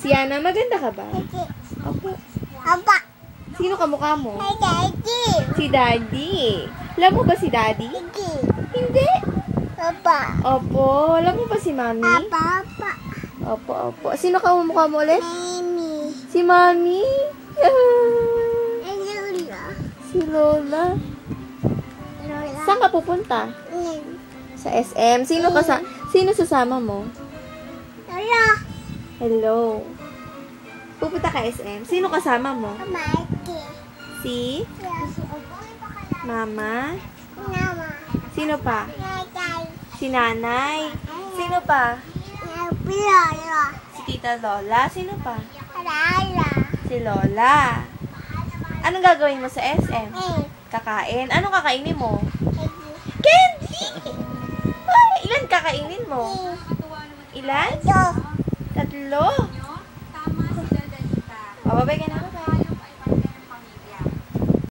Yana, maganda ka ba? Opo. Apa? Sino kamukha mo? Ay, Daddy. Si Daddy. Alam mo ba si Daddy? Daddy. Hindi. Apa? Opo. Alam mo ba si Mami? Apa, apa. Opo, opo. Sino kamukha mo ulit? Mami. Si Mami. Ay, Lola. Si Lola. Lola. Saan ka pupunta? Sa SM. Sino sasama mo? Lola. Hello. Pupunta ka SM. Sino kasama mo? Maki. Si Mama. Mama. Sino pa? Nanay. Si Nanay. Sino pa? Lola. Si Tita Lola. Sino pa? Lola. Si Lola. Anong gagawin mo sa SM? Eh. Kakain. Anong kakainin mo? Daddy. Candy! Ay, ilan kakainin mo? Ilan? Ito. 3. O, babay ka na.